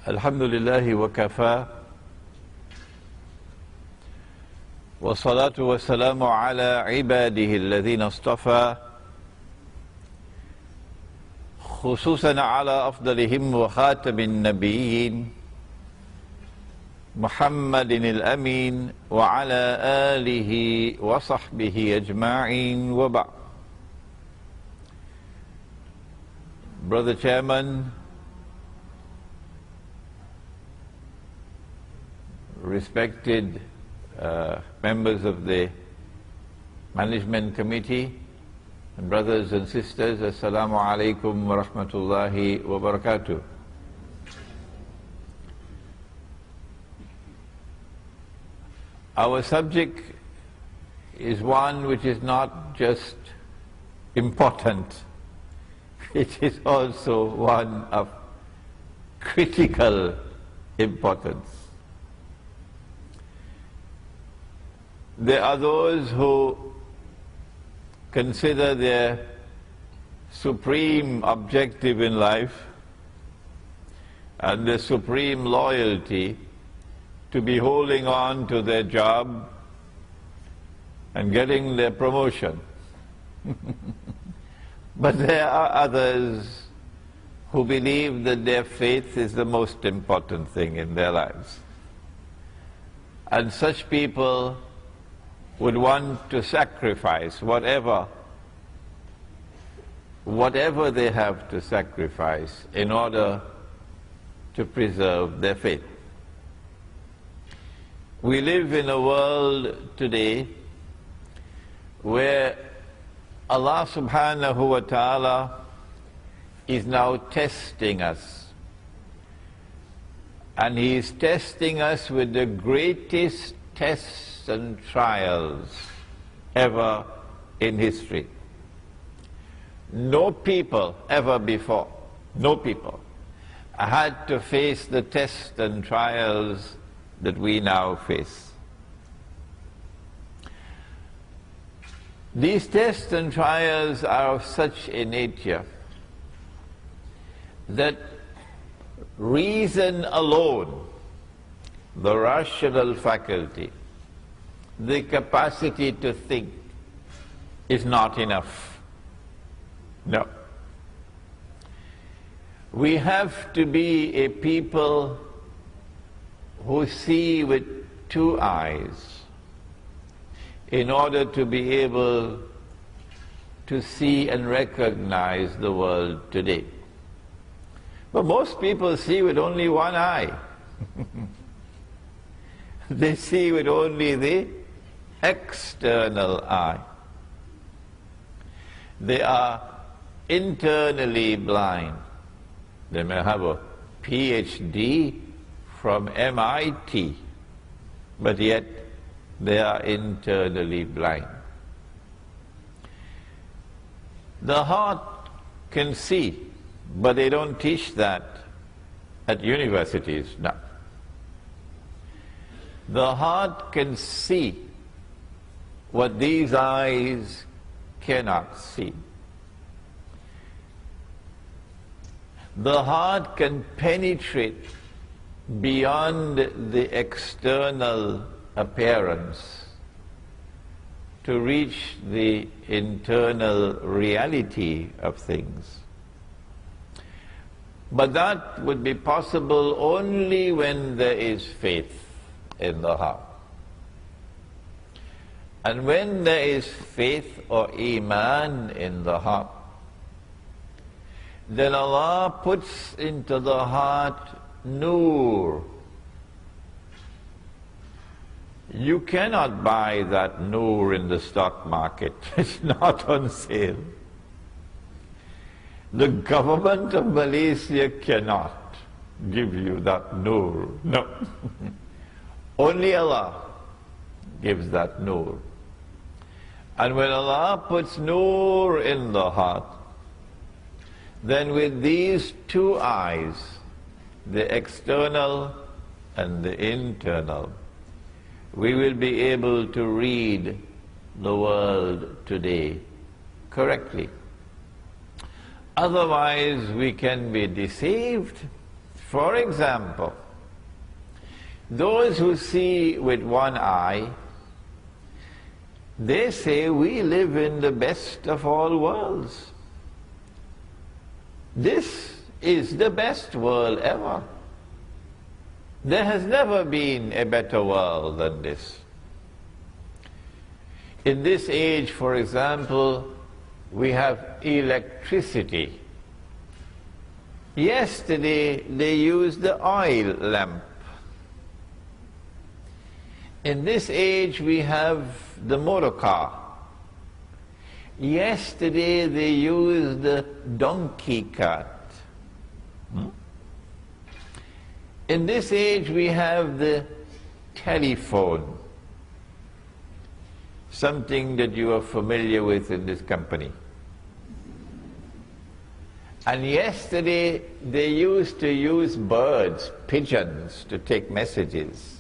Alhamdulillahi wa kafa wa salatu wa salamu ala ibadihi alladhina astafa khususan ala afdalihim wa khatamin nabiyyin Muhammadin al-amin wa ala alihi wa sahbihi ajma'in wa ba'd. Brother Chairman, respected members of the Management Committee, and brothers and sisters, Assalamu alaikum wa rahmatullahi wa barakatuh. Our subject is one which is not just important, it is also one of critical importance. There are those who consider their supreme objective in life and their supreme loyalty to be holding on to their job and getting their promotion. But there are others who believe that their faith is the most important thing in their lives. And such people would want to sacrifice whatever they have to sacrifice in order to preserve their faith. We live in a world today where Allah subhanahu wa ta'ala is now testing us. And He is testing us with the greatest tests and trials ever in history. No people ever before, no people had to face the tests and trials that we now face. These tests and trials are of such a nature that reason alone, the rational faculty, the capacity to think, is not enough. No. We have to be a people who see with two eyes in order to be able to see and recognize the world today. But most people see with only one eye. They see with only the external eye. They are internally blind. They may have a PhD from MIT, but yet they are internally blind. The heart can see, but they don't teach that at universities now. The heart can see what these eyes cannot see. The heart can penetrate beyond the external appearance to reach the internal reality of things. But that would be possible only when there is faith in the heart. And when there is faith or iman in the heart, then Allah puts into the heart nur. You cannot buy that nur in the stock market. It's not on sale. The government of Malaysia cannot give you that nur. No. Only Allah gives that nur. And when Allah puts nur in the heart, then with these two eyes, the external and the internal, we will be able to read the world today correctly. Otherwise, we can be deceived, For example, those who see with one eye, they say we live in the best of all worlds. This is the best world ever. There has never been a better world than this. In this age, for example, we have electricity. Yesterday they used the oil lamp. In this age we have the motor car. Yesterday they used the donkey cart. In this age we have the telephone, something that you are familiar with in this company. And yesterday they used to use birds, pigeons, to take messages.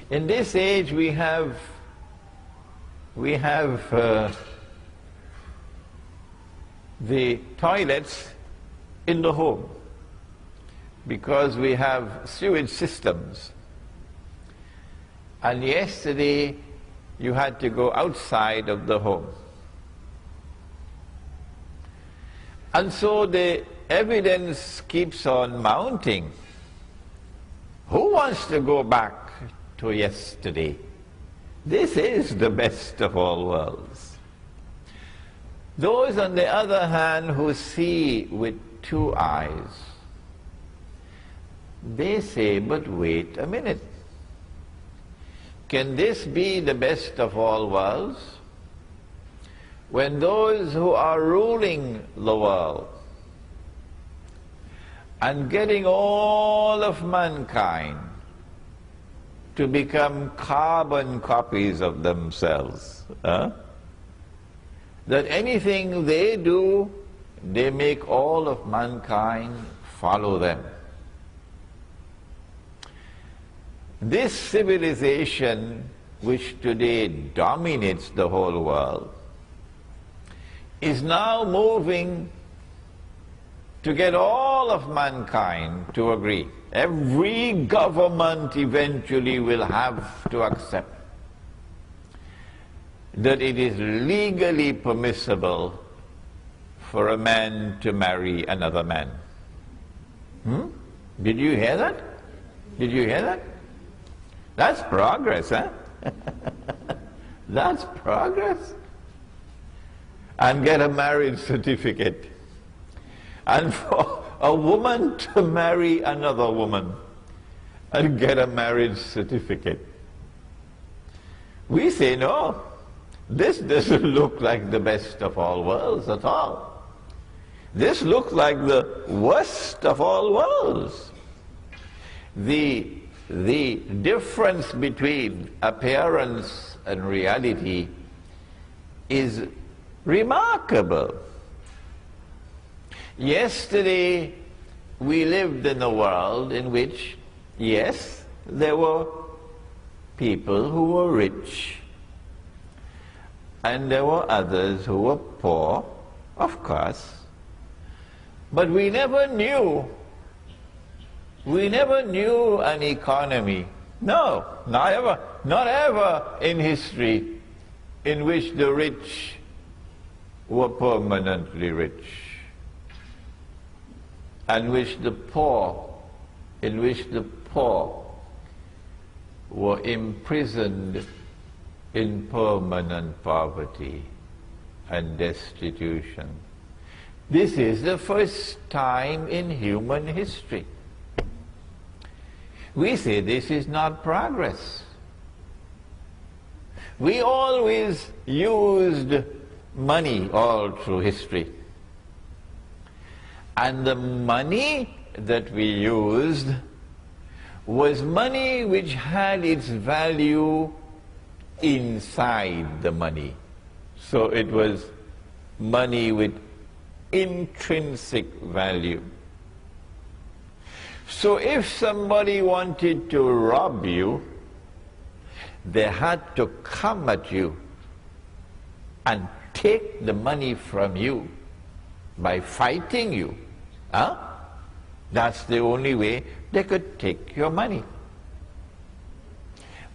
In this age we have the toilets in the home, because we have sewage systems. And yesterday you had to go outside of the home. And so the evidence keeps on mounting. Who wants to go back to yesterday? This is the best of all worlds. Those, on the other hand, who see with two eyes, they say, but wait a minute. Can this be the best of all worlds? When those who are ruling the world and getting all of mankind to become carbon copies of themselves, that anything they do, they make all of mankind follow them. This civilization, which today dominates the whole world, is now moving to get all of mankind to agree. Every government eventually will have to accept that it is legally permissible for a man to marry another man. Did you hear that? Did you hear that? That's progress, huh? That's progress. And get a marriage certificate. And for a woman to marry another woman and get a marriage certificate. We say, no, this doesn't look like the best of all worlds at all. This looks like the worst of all worlds. The difference between appearance and reality is remarkable. Yesterday we lived in a world in which, yes, there were people who were rich and there were others who were poor, of course, but we never knew an economy, no, not ever in history, in which the rich were permanently rich, and in which the poor were imprisoned in permanent poverty and destitution. This is the first time in human history. We say this is not progress. We always used money all through history. And the money that we used was money which had its value inside the money. So it was money with intrinsic value. So if somebody wanted to rob you, they had to come at you and take the money from you by fighting you. Huh? That's the only way they could take your money.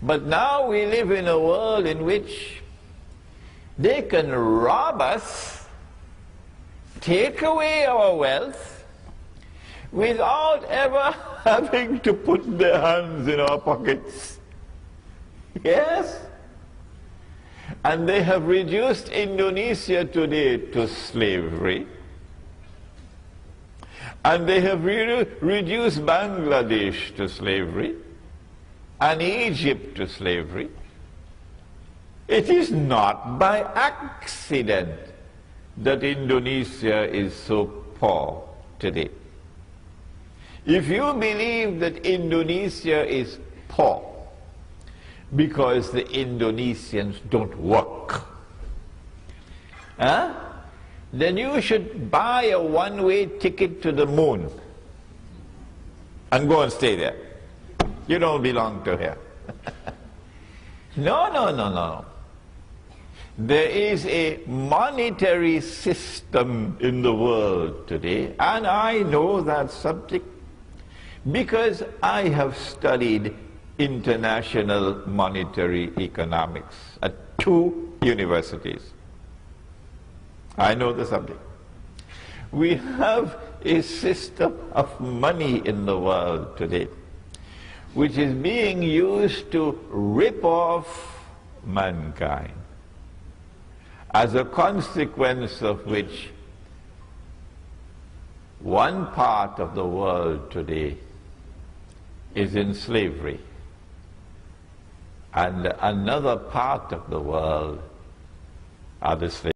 But now we live in a world in which they can rob us, take away our wealth, without ever having to put their hands in our pockets. Yes? And they have reduced Indonesia today to slavery. And they have reduced Bangladesh to slavery. And Egypt to slavery. It is not by accident that Indonesia is so poor today. If you believe that Indonesia is poor because the Indonesians don't work, huh? Then you should buy a one-way ticket to the moon and go and stay there. You don't belong to here. No. There is a monetary system in the world today, and I know that subject because I have studied international monetary economics at 2 universities. I know the subject. We have a system of money in the world today which is being used to rip off mankind, as a consequence of which one part of the world today is in slavery, and another part of the world are the slaves.